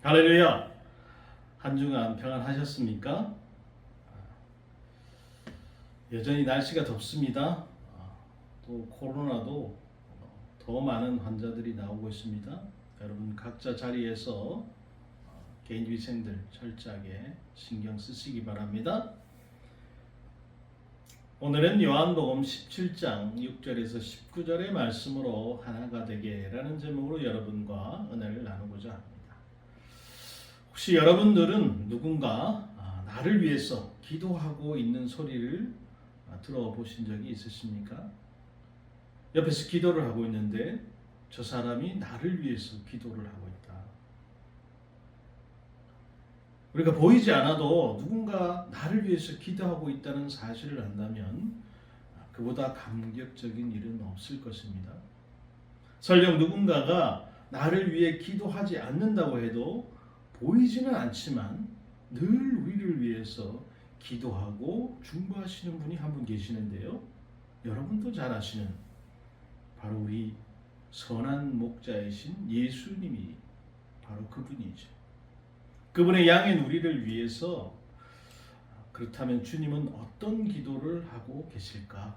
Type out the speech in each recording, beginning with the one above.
할렐루야! 한 주간 평안하셨습니까? 여전히 날씨가 덥습니다. 또 코로나도 더 많은 환자들이 나오고 있습니다. 여러분 각자 자리에서 개인위생들 철저하게 신경 쓰시기 바랍니다. 오늘은 요한복음 17장 6절에서 19절의 말씀으로 하나가 되게라는 제목으로 여러분과 은혜를 나누고자 합니다. 혹시 여러분들은 누군가 나를 위해서 기도하고 있는 소리를 들어보신 적이 있으십니까? 옆에서 기도를 하고 있는데 저 사람이 나를 위해서 기도를 하고 있다. 우리가 보이지 않아도 누군가 나를 위해서 기도하고 있다는 사실을 안다면 그보다 감격적인 일은 없을 것입니다. 설령 누군가가 나를 위해 기도하지 않는다고 해도 보이지는 않지만 늘 우리를 위해서 기도하고 중보하시는 분이 한 분 계시는데요. 여러분도 잘 아시는 바로 우리 선한 목자이신 예수님이 바로 그분이죠. 그분의 양인 우리를 위해서 그렇다면 주님은 어떤 기도를 하고 계실까?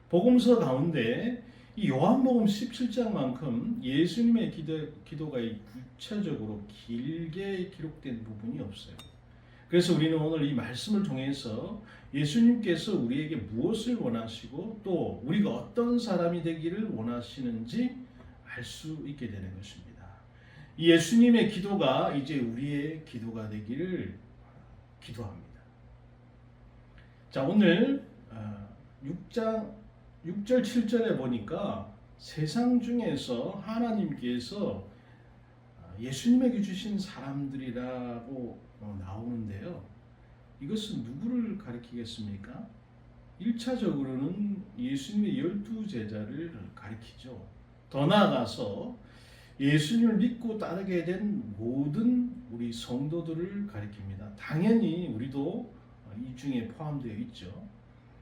복음서 가운데 이 요한복음 17장만큼 예수님의 기도가 구체적으로 길게 기록된 부분이 없어요. 그래서 우리는 오늘 이 말씀을 통해서 예수님께서 우리에게 무엇을 원하시고 또 우리가 어떤 사람이 되기를 원하시는지 알 수 있게 되는 것입니다. 이 예수님의 기도가 이제 우리의 기도가 되기를 기도합니다. 자, 오늘 6절 7절에 보니까 세상 중에서 하나님께서 예수님에게 주신 사람들이라고 나오는데요. 이것은 누구를 가리키겠습니까? 1차적으로는 예수님의 12제자를 가리키죠. 더 나아가서 예수님을 믿고 따르게 된 모든 우리 성도들을 가리킵니다. 당연히 우리도 이 중에 포함되어 있죠.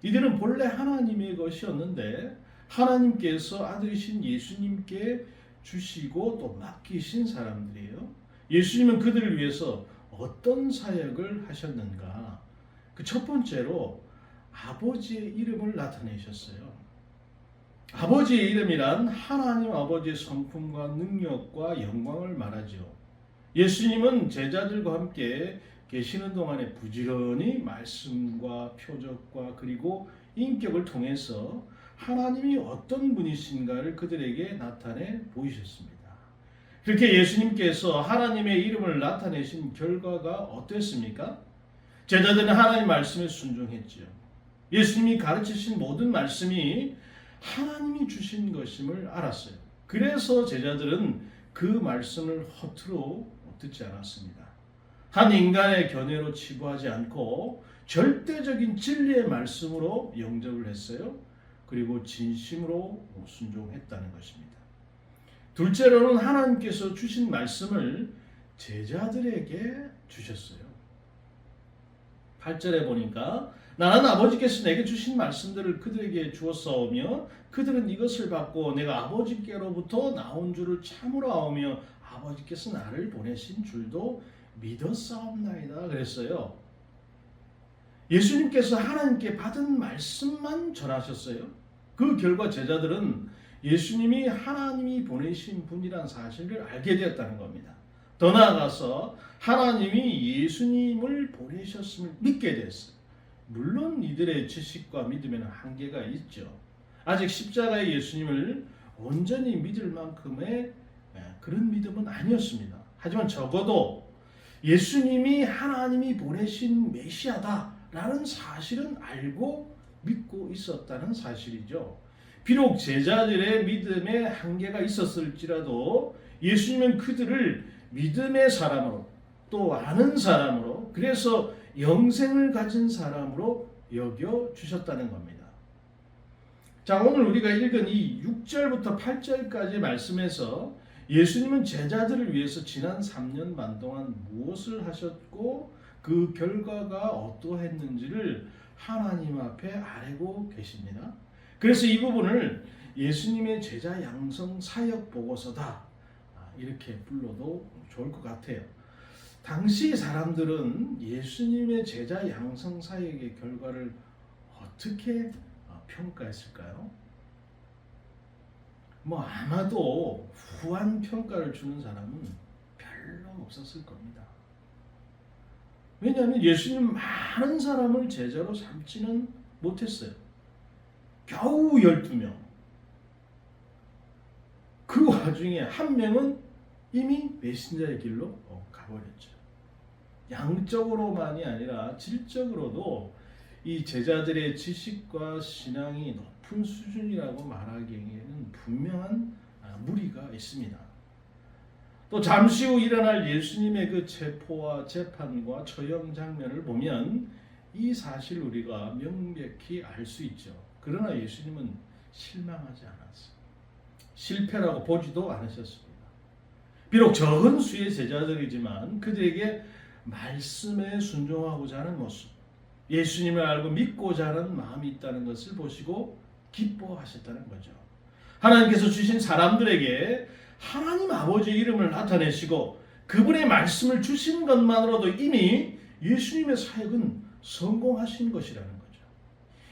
이들은 본래 하나님의 것이었는데 하나님께서 아들이신 예수님께 주시고 또 맡기신 사람들이에요. 예수님은 그들을 위해서 어떤 사역을 하셨는가? 그 첫 번째로 아버지의 이름을 나타내셨어요. 아버지의 이름이란 하나님 아버지의 성품과 능력과 영광을 말하죠. 예수님은 제자들과 함께 계시는 동안에 부지런히 말씀과 표적과 그리고 인격을 통해서 하나님이 어떤 분이신가를 그들에게 나타내 보이셨습니다. 그렇게 예수님께서 하나님의 이름을 나타내신 결과가 어땠습니까? 제자들은 하나님 말씀에 순종했지요. 예수님이 가르치신 모든 말씀이 하나님이 주신 것임을 알았어요. 그래서 제자들은 그 말씀을 허투루 듣지 않았습니다. 한 인간의 견해로 치부하지 않고 절대적인 진리의 말씀으로 영접을 했어요. 그리고 진심으로 순종했다는 것입니다. 둘째로는 하나님께서 주신 말씀을 제자들에게 주셨어요. 8절에 보니까 나는 아버지께서 내게 주신 말씀들을 그들에게 주었사오며 그들은 이것을 받고 내가 아버지께로부터 나온 줄을 참으로 아오며 아버지께서 나를 보내신 줄도 믿었사옵나이다 그랬어요. 예수님께서 하나님께 받은 말씀만 전하셨어요. 그 결과 제자들은 예수님이 하나님이 보내신 분이란 사실을 알게 되었다는 겁니다. 더 나아가서 하나님이 예수님을 보내셨음을 믿게 됐어요. 물론 이들의 지식과 믿음에는 한계가 있죠. 아직 십자가의 예수님을 온전히 믿을 만큼의 그런 믿음은 아니었습니다. 하지만 적어도 예수님이 하나님이 보내신 메시아다라는 사실은 알고 믿고 있었다는 사실이죠. 비록 제자들의 믿음에 한계가 있었을지라도 예수님은 그들을 믿음의 사람으로 또 아는 사람으로 그래서 영생을 가진 사람으로 여겨주셨다는 겁니다. 자, 오늘 우리가 읽은 이 6절부터 8절까지의 말씀에서 예수님은 제자들을 위해서 지난 3년 반 동안 무엇을 하셨고 그 결과가 어떠했는지를 하나님 앞에 알고 계십니다. 그래서 이 부분을 예수님의 제자 양성 사역 보고서다 이렇게 불러도 좋을 것 같아요. 당시 사람들은 예수님의 제자 양성 사역의 결과를 어떻게 평가했을까요? 뭐 아마도 후한 평가를 주는 사람은 별로 없었을 겁니다. 왜냐하면 예수님 많은 사람을 제자로 삼지는 못했어요. 겨우 12명. 그 와중에 한 명은 이미 메신저의 길로 가버렸죠. 양적으로만이 아니라 질적으로도 이 제자들의 지식과 신앙이 높은 수준이라고 말하기에는 분명한 무리가 있습니다. 또 잠시 후 일어날 예수님의 그 체포와 재판과 처형 장면을 보면 이 사실 우리가 명백히 알 수 있죠. 그러나 예수님은 실망하지 않았어요. 실패라고 보지도 않으셨습니다. 비록 적은 수의 제자들이지만 그들에게 말씀에 순종하고자 하는 모습, 예수님을 알고 믿고자 하는 마음이 있다는 것을 보시고 기뻐하셨다는 거죠. 하나님께서 주신 사람들에게 하나님 아버지의 이름을 나타내시고 그분의 말씀을 주신 것만으로도 이미 예수님의 사역은 성공하신 것이라는 거죠.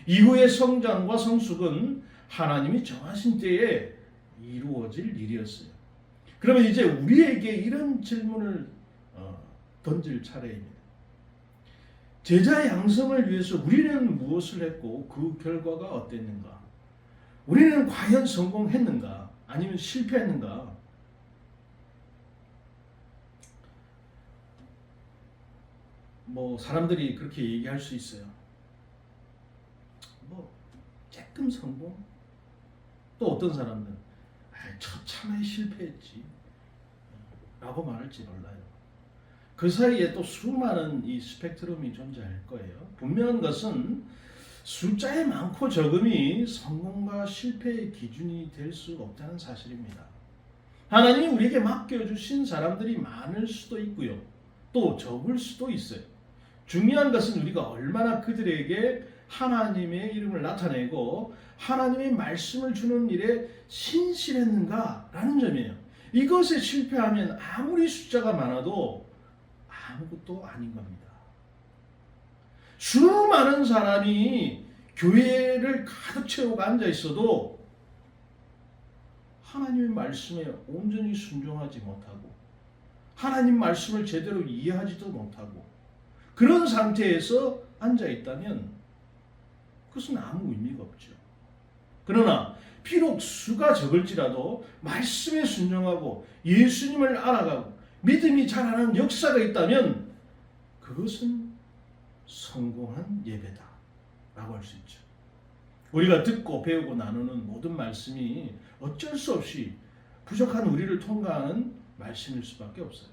이후의 성장과 성숙은 하나님이 정하신 때에 이루어질 일이었어요. 그러면 이제 우리에게 이런 질문을 던질 차례입니다. 제자 양성을 위해서 우리는 무엇을 했고 그 결과가 어땠는가? 우리는 과연 성공했는가? 아니면 실패했는가? 뭐 사람들이 그렇게 얘기할 수 있어요. 뭐 조금 성공? 또 어떤 사람은 처참하게 실패했지 라고 말할지 몰라요. 그 사이에 또 수많은 이 스펙트럼이 존재할 거예요. 분명한 것은 숫자의 많고 적음이 성공과 실패의 기준이 될 수 없다는 사실입니다. 하나님이 우리에게 맡겨주신 사람들이 많을 수도 있고요. 또 적을 수도 있어요. 중요한 것은 우리가 얼마나 그들에게 하나님의 이름을 나타내고 하나님의 말씀을 주는 일에 신실했는가라는 점이에요. 이것에 실패하면 아무리 숫자가 많아도 아무것도 아닌 겁니다. 수많은 사람이 교회를 가득 채우고 앉아 있어도 하나님의 말씀에 온전히 순종하지 못하고 하나님 말씀을 제대로 이해하지도 못하고 그런 상태에서 앉아 있다면 그것은 아무 의미가 없죠. 그러나 비록 수가 적을지라도 말씀에 순종하고 예수님을 알아가고 믿음이 자라는 역사가 있다면 그것은 성공한 예배다 라고 할 수 있죠. 우리가 듣고 배우고 나누는 모든 말씀이 어쩔 수 없이 부족한 우리를 통과하는 말씀일 수밖에 없어요.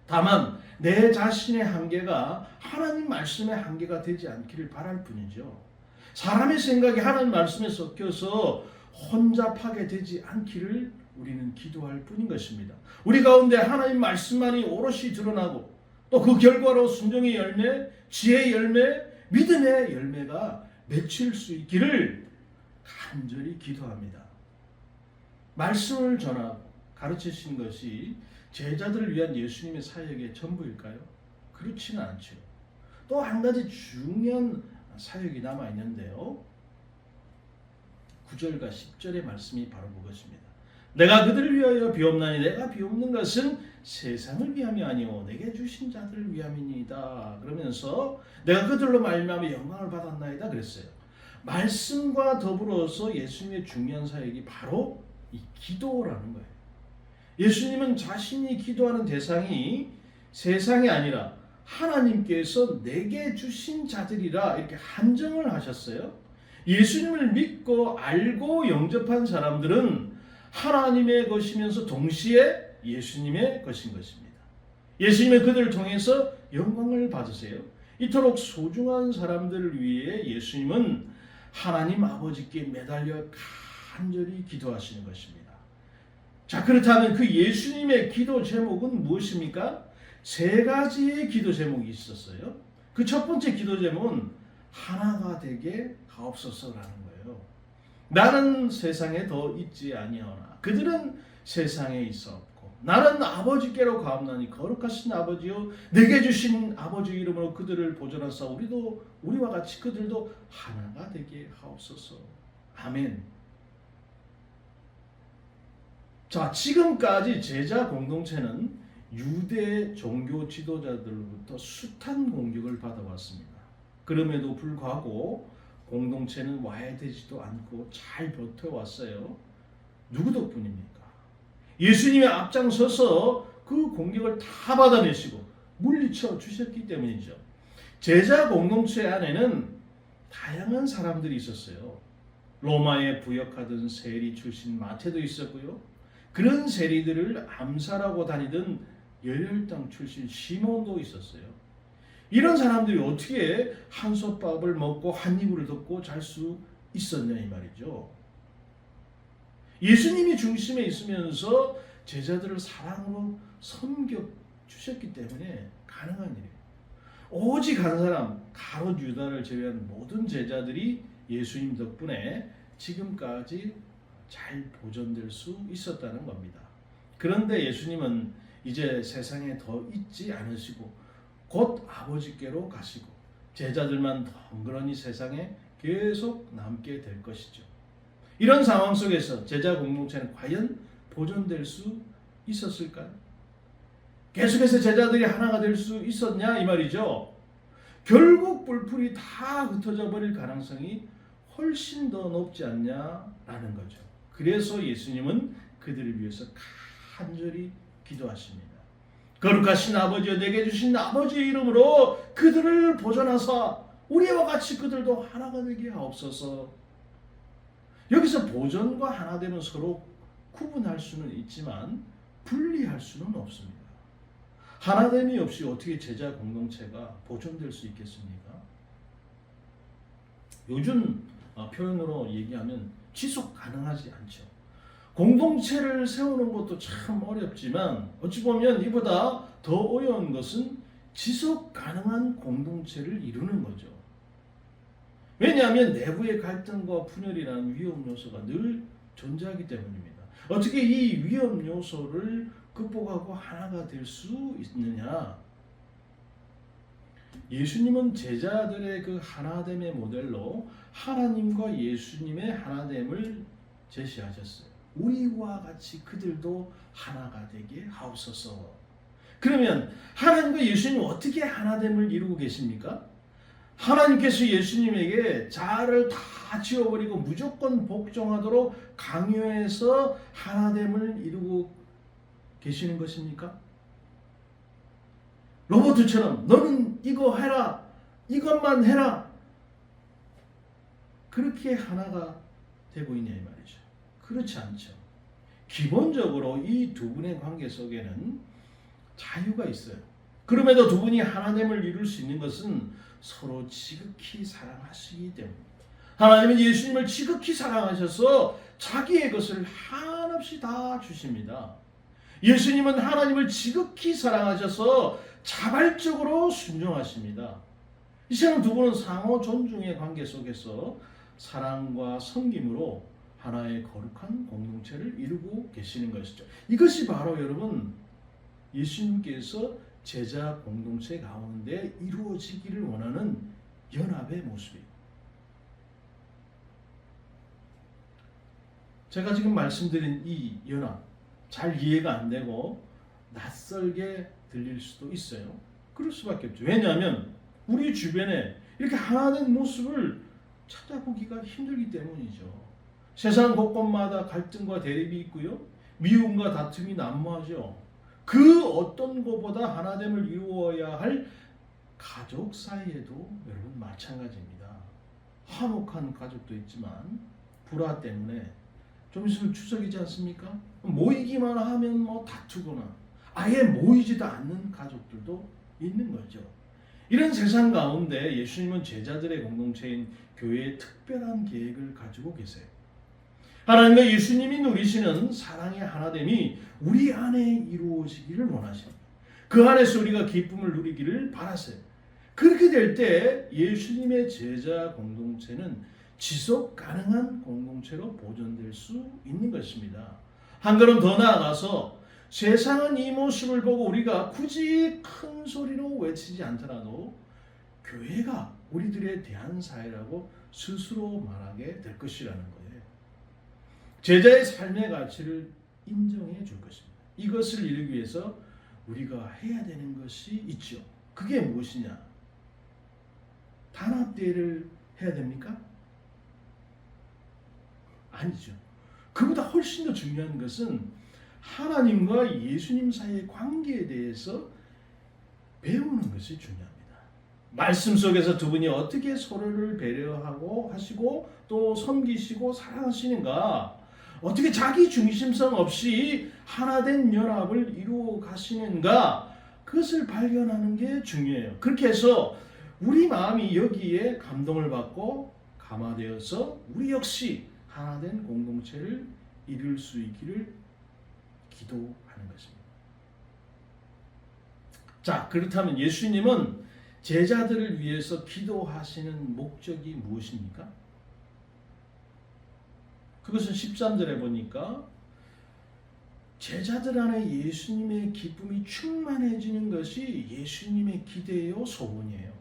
다만 내 자신의 한계가 하나님 말씀의 한계가 되지 않기를 바랄 뿐이죠. 사람의 생각이 하나님 말씀에 섞여서 혼잡하게 되지 않기를 우리는 기도할 뿐인 것입니다. 우리 가운데 하나님 말씀만이 오롯이 드러나고 또 그 결과로 순종의 열매, 지혜의 열매, 믿음의 열매가 맺힐 수 있기를 간절히 기도합니다. 말씀을 전하고 가르치신 것이 제자들을 위한 예수님의 사역의 전부일까요? 그렇지는 않죠. 또 한 가지 중요한 사역이 남아 있는데요. 9절과 10절의 말씀이 바로 그것입니다. 내가 그들을 위하여 비옵나니 내가 비옵는 것은 세상을 위함이 아니오 내게 주신 자들을 위함이니이다. 그러면서 내가 그들로 말미암아 영광을 받았나이다 그랬어요. 말씀과 더불어서 예수님의 중요한 사역이 바로 이 기도라는 거예요. 예수님은 자신이 기도하는 대상이 세상이 아니라 하나님께서 내게 주신 자들이라 이렇게 한정을 하셨어요. 예수님을 믿고 알고 영접한 사람들은 하나님의 것이면서 동시에 예수님의 것인 것입니다. 예수님의 그들을 통해서 영광을 받으세요. 이토록 소중한 사람들을 위해 예수님은 하나님 아버지께 매달려 간절히 기도하시는 것입니다. 자, 그렇다면 그 예수님의 기도 제목은 무엇입니까? 세 가지의 기도 제목이 있었어요. 그 첫 번째 기도 제목은 하나가 되게 하옵소서라는 거예요. 나는 세상에 더 있지 아니하오나 그들은 세상에 있었고 나는 아버지께로 가옵나니 거룩하신 아버지요 내게 주신 아버지 이름으로 그들을 보존하사 우리도 우리와 같이 그들도 하나가 되게 하옵소서. 아멘. 자, 지금까지 제자 공동체는 유대 종교 지도자들로부터 숱한 공격을 받아왔습니다. 그럼에도 불구하고 공동체는 와해되지도 않고 잘 버텨왔어요. 누구 덕분입니까? 예수님이 앞장서서 그 공격을 다 받아내시고 물리쳐 주셨기 때문이죠. 제자 공동체 안에는 다양한 사람들이 있었어요. 로마에 부역하던 세리 출신 마태도 있었고요. 그런 세리들을 암살하고 다니던 열혈당 출신 시몬도 있었어요. 이런 사람들이 어떻게 한솥밥을 먹고 한 이불을 덮고 잘 수 있었냐 이 말이죠. 예수님이 중심에 있으면서 제자들을 사랑으로 섬겨 주셨기 때문에 가능한 일이에요. 오직 한 사람 가롯 유다를 제외한 모든 제자들이 예수님 덕분에 지금까지 잘 보존될 수 있었다는 겁니다. 그런데 예수님은 이제 세상에 더 있지 않으시고 곧 아버지께로 가시고 제자들만 덩그러니 세상에 계속 남게 될 것이죠. 이런 상황 속에서 제자 공동체는 과연 보존될 수 있었을까요? 계속해서 제자들이 하나가 될 수 있었냐 이 말이죠. 결국 뿔뿔이 다 흩어져 버릴 가능성이 훨씬 더 높지 않냐라는 거죠. 그래서 예수님은 그들을 위해서 간절히 기도하십니다. 거룩하신 아버지여 내게 주신 아버지의 이름으로 그들을 보존하사 우리와 같이 그들도 하나가 되게 하옵소서. 여기서 보존과 하나됨은 서로 구분할 수는 있지만 분리할 수는 없습니다. 하나됨이 없이 어떻게 제자 공동체가 보존될 수 있겠습니까? 요즘 표현으로 얘기하면 지속 가능하지 않죠. 공동체를 세우는 것도 참 어렵지만 어찌 보면 이보다 더 어려운 것은 지속 가능한 공동체를 이루는 거죠. 왜냐하면 내부의 갈등과 분열이라는 위험 요소가 늘 존재하기 때문입니다. 어떻게 이 위험 요소를 극복하고 하나가 될 수 있느냐? 예수님은 제자들의 그 하나됨의 모델로 하나님과 예수님의 하나됨을 제시하셨어요. 우리와 같이 그들도 하나가 되게 하옵소서. 그러면 하나님과 예수님 어떻게 하나됨을 이루고 계십니까? 하나님께서 예수님에게 자아를 다 지워버리고 무조건 복종하도록 강요해서 하나됨을 이루고 계시는 것입니까? 로봇처럼 너는 이거 해라, 이것만 해라, 그렇게 하나가 되고 있냐 이 말이죠. 그렇지 않죠. 기본적으로 이 두 분의 관계 속에는 자유가 있어요. 그럼에도 두 분이 하나됨을 이룰 수 있는 것은 서로 지극히 사랑하시기 때문입니다. 하나님은 예수님을 지극히 사랑하셔서 자기의 것을 한없이 다 주십니다. 예수님은 하나님을 지극히 사랑하셔서 자발적으로 순종하십니다. 이 시간 두 분은 상호 존중의 관계 속에서 사랑과 섬김으로 하나의 거룩한 공동체를 이루고 계시는 것이죠. 이것이 바로 여러분 예수님께서 제자 공동체 가운데 이루어지기를 원하는 연합의 모습이에요. 제가 지금 말씀드린 이 연합 잘 이해가 안 되고 낯설게 들릴 수도 있어요. 그럴 수밖에 없죠. 왜냐하면 우리 주변에 이렇게 하나된 모습을 찾아보기가 힘들기 때문이죠. 세상 곳곳마다 갈등과 대립이 있고요. 미움과 다툼이 난무하죠. 그 어떤 것보다 하나됨을 이루어야 할 가족 사이에도 여러분 마찬가지입니다. 화목한 가족도 있지만 불화 때문에 좀 있으면 추석이지 않습니까? 모이기만 하면 뭐 다투거나 아예 모이지도 않는 가족들도 있는 거죠. 이런 세상 가운데 예수님은 제자들의 공동체인 교회에 특별한 계획을 가지고 계세요. 하나님과 예수님이 누리시는 사랑의 하나됨이 우리 안에 이루어지기를 원하십니다. 그 안에서 우리가 기쁨을 누리기를 바라세요. 그렇게 될 때 예수님의 제자 공동체는 지속 가능한 공동체로 보존될 수 있는 것입니다. 한 걸음 더 나아가서 세상은 이 모습을 보고 우리가 굳이 큰 소리로 외치지 않더라도 교회가 우리들의 대안사회라고 스스로 말하게 될 것이라는 거예요. 제자의 삶의 가치를 인정해 줄 것입니다. 이것을 이루기 위해서 우리가 해야 되는 것이 있죠. 그게 무엇이냐? 단합대회를 해야 됩니까? 아니죠. 그보다 훨씬 더 중요한 것은 하나님과 예수님 사이의 관계에 대해서 배우는 것이 중요합니다. 말씀 속에서 두 분이 어떻게 서로를 배려하고 하시고 또 섬기시고 사랑하시는가, 어떻게 자기 중심성 없이 하나된 연합을 이루어 가시는가, 그것을 발견하는 게 중요해요. 그렇게 해서 우리 마음이 여기에 감동을 받고 감화되어서 우리 역시 하나된 공동체를 이룰 수 있기를 기도하는 것입니다. 자, 그렇다면 예수님은 제자들을 위해서 기도하시는 목적이 무엇입니까? 그것은 13절에 보니까 제자들 안에 예수님의 기쁨이 충만해지는 것이 예수님의 기대요 소원이에요.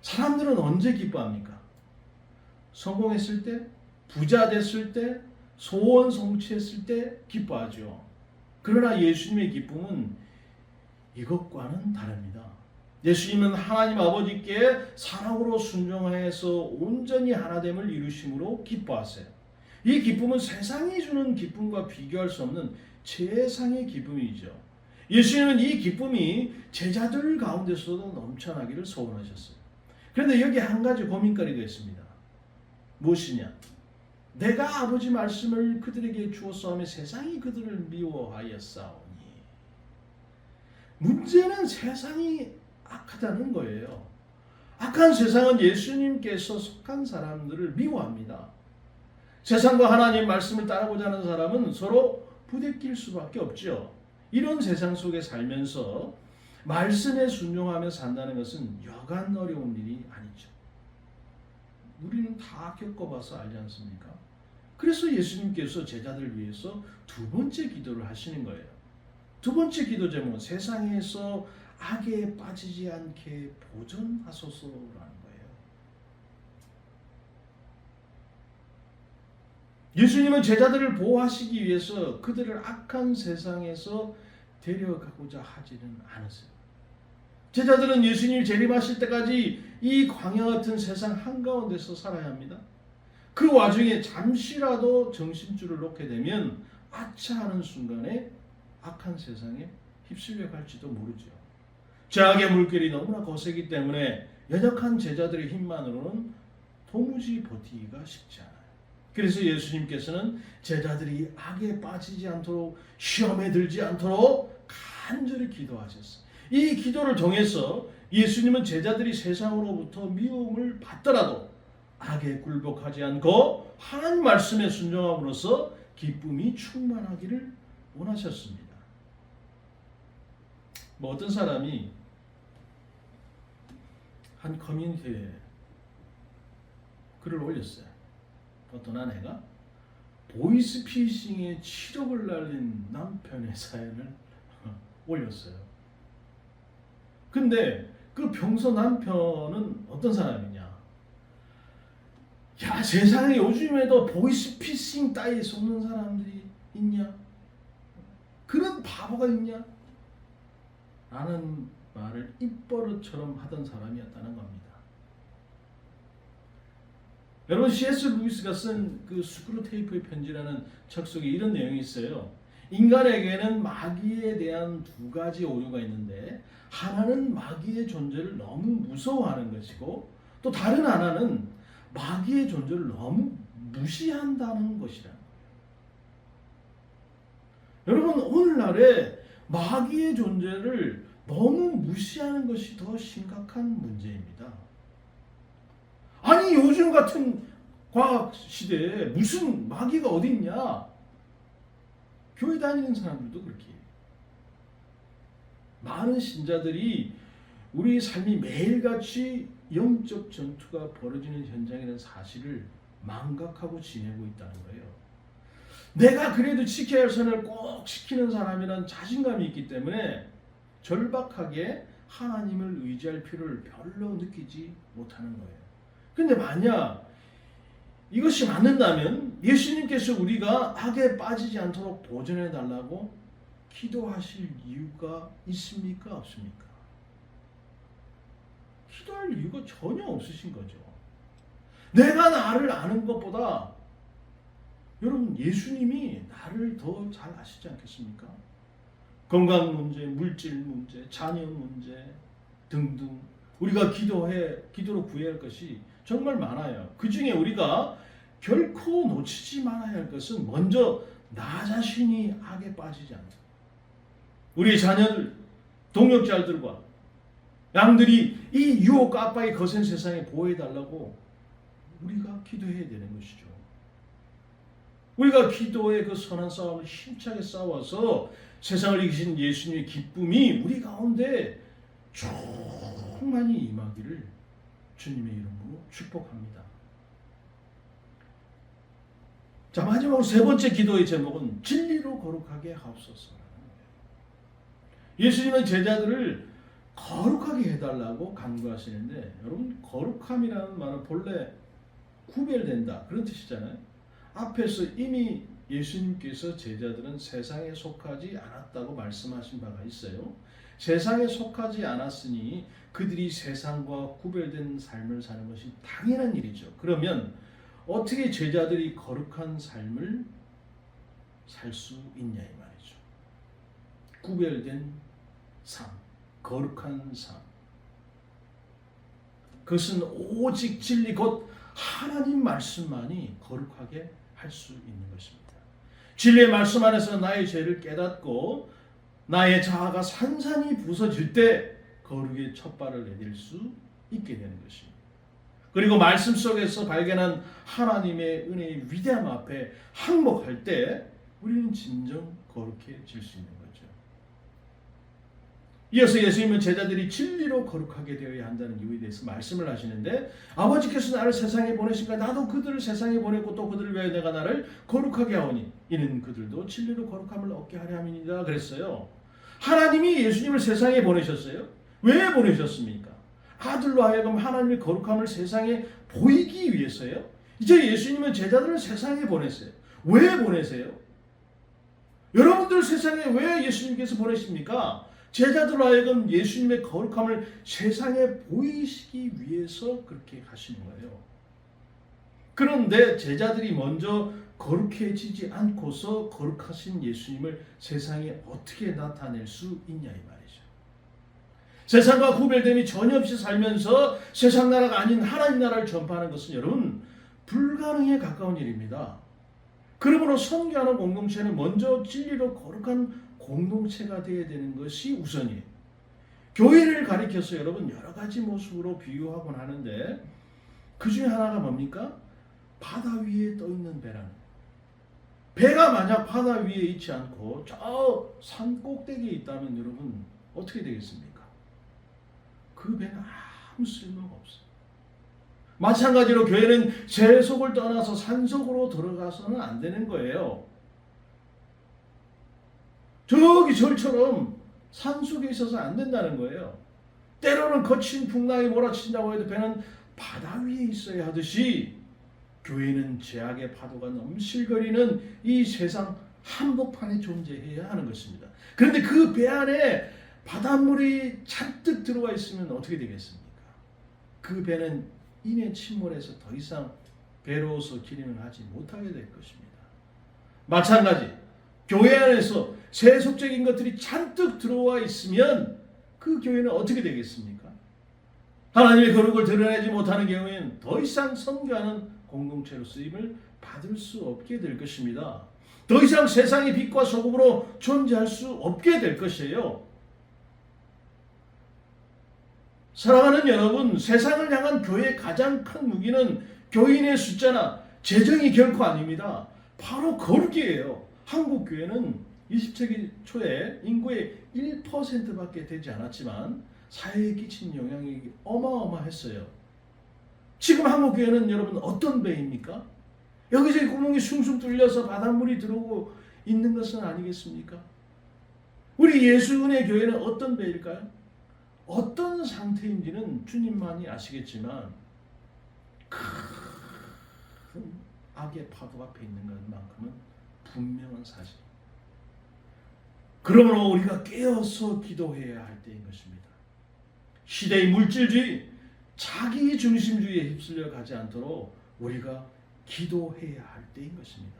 사람들은 언제 기뻐합니까? 성공했을 때, 부자 됐을 때, 소원 성취했을 때 기뻐하죠. 그러나 예수님의 기쁨은 이것과는 다릅니다. 예수님은 하나님 아버지께 사랑으로 순종하여서 온전히 하나됨을 이루심으로 기뻐하세요. 이 기쁨은 세상이 주는 기쁨과 비교할 수 없는 최상의 기쁨이죠. 예수님은 이 기쁨이 제자들 가운데서도 넘쳐나기를 소원하셨어요. 그런데 여기 한 가지 고민거리가 있습니다. 무엇이냐? 내가 아버지 말씀을 그들에게 주었사오며 세상이 그들을 미워하였사오니. 문제는 세상이 악하다는 거예요. 악한 세상은 예수님께서 속한 사람들을 미워합니다. 세상과 하나님 말씀을 따르고자 하는 사람은 서로 부대낄 수밖에 없죠. 이런 세상 속에 살면서 말씀에 순종하며 산다는 것은 여간 어려운 일이 아니죠. 우리는 다 겪어봐서 알지 않습니까? 그래서 예수님께서 제자들을 위해서 두 번째 기도를 하시는 거예요. 두 번째 기도 제목은 세상에서 악에 빠지지 않게 보존하소서라는 거예요. 예수님은 제자들을 보호하시기 위해서 그들을 악한 세상에서 데려가고자 하지는 않으세요. 제자들은 예수님이 재림하실 때까지 이 광야 같은 세상 한가운데서 살아야 합니다. 그 와중에 잠시라도 정신줄을 놓게 되면 아차 하는 순간에 악한 세상에 휩쓸려 갈지도 모르죠. 죄악의 물결이 너무나 거세기 때문에 연약한 제자들의 힘만으로는 도무지 버티기가 쉽지 않아요. 그래서 예수님께서는 제자들이 악에 빠지지 않도록, 시험에 들지 않도록 간절히 기도하셨어요. 이 기도를 통해서 예수님은 제자들이 세상으로부터 미움을 받더라도 악에 굴복하지 않고 하나님 말씀에 순종함으로써 기쁨이 충만하기를 원하셨습니다. 어떤 사람이 한 커뮤니티에 글을 올렸어요. 어떤 아내가 보이스피싱에 7억을 날린 남편의 사연을 올렸어요. 근데 그 평소 남편은 어떤 사람이냐? 야, 세상에 요즘에도 보이스피싱 따위 속는 사람들이 있냐? 그런 바보가 있냐? 라는 말을 입버릇처럼 하던 사람이었다는 겁니다. 여러분, C.S. 루이스가 쓴 그 스크루테이프의 편지라는 책 속에 이런 내용이 있어요. 인간에게는 마귀에 대한 두 가지 오류가 있는데, 하나는 마귀의 존재를 너무 무서워하는 것이고, 또 다른 하나는 마귀의 존재를 너무 무시한다는 것이라는 거예요. 여러분, 오늘날에 마귀의 존재를 너무 무시하는 것이 더 심각한 문제입니다. 아니, 요즘 같은 과학 시대에 무슨 마귀가 어디 있냐? 교회 다니는 사람들도 그렇게 해요. 많은 신자들이 우리 삶이 매일같이 영적 전투가 벌어지는 현장이라는 사실을 망각하고 지내고 있다는 거예요. 내가 그래도 지켜야 할 선을 꼭 지키는 사람이란 자신감이 있기 때문에 절박하게 하나님을 의지할 필요를 별로 느끼지 못하는 거예요. 근데 만약 이것이 맞는다면 예수님께서 우리가 악에 빠지지 않도록 보존해 달라고 기도하실 이유가 있습니까? 없습니까? 기도할 이유가 전혀 없으신 거죠. 내가 나를 아는 것보다 여러분 예수님이 나를 더 잘 아시지 않겠습니까? 건강 문제, 물질 문제, 자녀 문제 등등 우리가 기도로 구해야 할 것이 정말 많아요. 그 중에 우리가 결코 놓치지 말아야 할 것은 먼저 나 자신이 악에 빠지지 않다. 우리 자녀들, 동역자들과 양들이 이 유혹과 압박의 거센 세상에 보호해달라고 우리가 기도해야 되는 것이죠. 우리가 기도의 그 선한 싸움을 힘차게 싸워서 세상을 이기신 예수님의 기쁨이 우리 가운데 충만히 임하기를 주님의 이름으로 축복합니다. 자, 마지막으로 세 번째 기도의 제목은 진리로 거룩하게 하옵소서라는 거예요. 예수님은 제자들을 거룩하게 해달라고 간구하시는데 여러분 거룩함이라는 말은 본래 구별된다 그런 뜻이잖아요. 앞에서 이미 예수님께서 제자들은 세상에 속하지 않았다고 말씀하신 바가 있어요. 세상에 속하지 않았으니 그들이 세상과 구별된 삶을 사는 것이 당연한 일이죠. 그러면 어떻게 제자들이 거룩한 삶을 살 수 있냐 이 말이죠. 구별된 삶, 거룩한 삶. 그것은 오직 진리 곧 하나님 말씀만이 거룩하게 할 수 있는 것입니다. 진리의 말씀 안에서 나의 죄를 깨닫고 나의 자아가 산산이 부서질 때 거룩의 첫발을 내딜 수 있게 되는 것입니다. 그리고 말씀 속에서 발견한 하나님의 은혜의 위대함 앞에 항복할 때 우리는 진정 거룩해질 수 있는 거죠. 이어서 예수님은 제자들이 진리로 거룩하게 되어야 한다는 이유에 대해서 말씀을 하시는데 아버지께서 나를 세상에 보내신가 나도 그들을 세상에 보냈고 또 그들을 위하여 내가 나를 거룩하게 하오니 이는 그들도 진리로 거룩함을 얻게 하려 함이니라 그랬어요. 하나님이 예수님을 세상에 보내셨어요. 왜 보내셨습니까? 아들로 하여금 하나님의 거룩함을 세상에 보이기 위해서요. 이제 예수님은 제자들을 세상에 보냈어요. 왜 보내세요? 여러분들 세상에 왜 예수님께서 보내십니까? 제자들로 하여금 예수님의 거룩함을 세상에 보이시기 위해서 그렇게 하시는 거예요. 그런데 제자들이 먼저 거룩해지지 않고서 거룩하신 예수님을 세상에 어떻게 나타낼 수 있냐 이 말이죠. 세상과 구별됨이 전혀 없이 살면서 세상 나라가 아닌 하나님 나라를 전파하는 것은 여러분 불가능에 가까운 일입니다. 그러므로 선교하는 공동체는 먼저 진리로 거룩한 공동체가 되어야 되는 것이 우선이에요. 교회를 가리켜서 여러분 여러 가지 모습으로 비유하곤 하는데 그 중에 하나가 뭡니까? 바다 위에 떠 있는 배라는 거예요. 배가 만약 바다 위에 있지 않고 저 산 꼭대기에 있다면 여러분 어떻게 되겠습니까? 그 배는 아무 쓸모가 없어요. 마찬가지로 교회는 세속을 떠나서 산속으로 들어가서는 안 되는 거예요. 저기 절처럼 산속에 있어서 안 된다는 거예요. 때로는 거친 풍랑이 몰아친다고 해도 배는 바다 위에 있어야 하듯이 교회는 죄악의 파도가 넘실거리는 이 세상 한복판에 존재해야 하는 것입니다. 그런데 그 배 안에 바닷물이 잔뜩 들어와 있으면 어떻게 되겠습니까? 그 배는 인해 침몰해서 더 이상 배로서 기능을 하지 못하게 될 것입니다. 마찬가지 교회 안에서 세속적인 것들이 잔뜩 들어와 있으면 그 교회는 어떻게 되겠습니까? 하나님의 거룩을 드러내지 못하는 경우에는 더 이상 선교하는 공동체로 쓰임을 받을 수 없게 될 것입니다. 더 이상 세상의 빛과 소금으로 존재할 수 없게 될 것이에요. 사랑하는 여러분, 세상을 향한 교회의 가장 큰 무기는 교인의 숫자나 재정이 결코 아닙니다. 바로 거룩이에요. 한국 교회는 20세기 초에 인구의 1%밖에 되지 않았지만 사회에 끼친 영향이 어마어마했어요. 지금 한국 교회는 여러분 어떤 배입니까? 여기저기 구멍이 숭숭 뚫려서 바닷물이 들어오고 있는 것은 아니겠습니까? 우리 예수 은혜 교회는 어떤 배일까요? 어떤 상태인지는 주님만이 아시겠지만 큰 악의 파도 앞에 있는 것만큼은 분명한 사실. 그러므로 우리가 깨어서 기도해야 할 때인 것입니다. 시대의 물질주의, 자기 중심주의에 휩쓸려 가지 않도록 우리가 기도해야 할 때인 것입니다.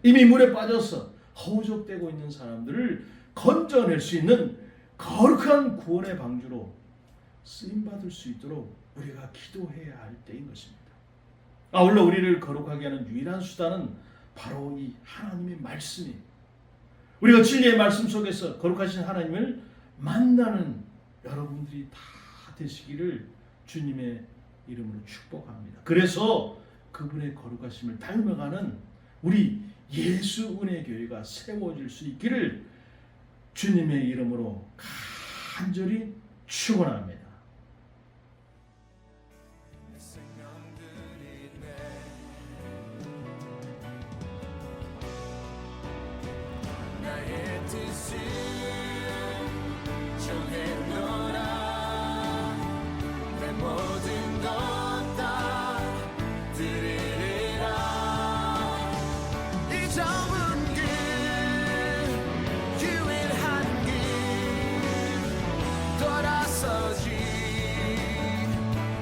이미 물에 빠져서 허우적대고 있는 사람들을 건져낼 수 있는 거룩한 구원의 방주로 쓰임받을 수 있도록 우리가 기도해야 할 때인 것입니다. 아울러 우리를 거룩하게 하는 유일한 수단은 바로 이 하나님의 말씀입니다. 우리가 진리의 말씀 속에서 거룩하신 하나님을 만나는 여러분들이 다 되시기를 주님의 이름으로 축복합니다. 그래서 그분의 거룩하심을 닮아가는 우리 예수 은혜 교회가 세워질 수 있기를 주님의 이름으로 간절히 축원합니다. 나의 뜻을 정해놓으라. 내 모든 것 다 드리리라. 이 좁은 길, 유일한 길, 돌아서지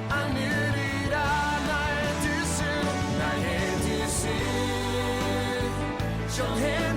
않으리라. 나의 뜻을 정해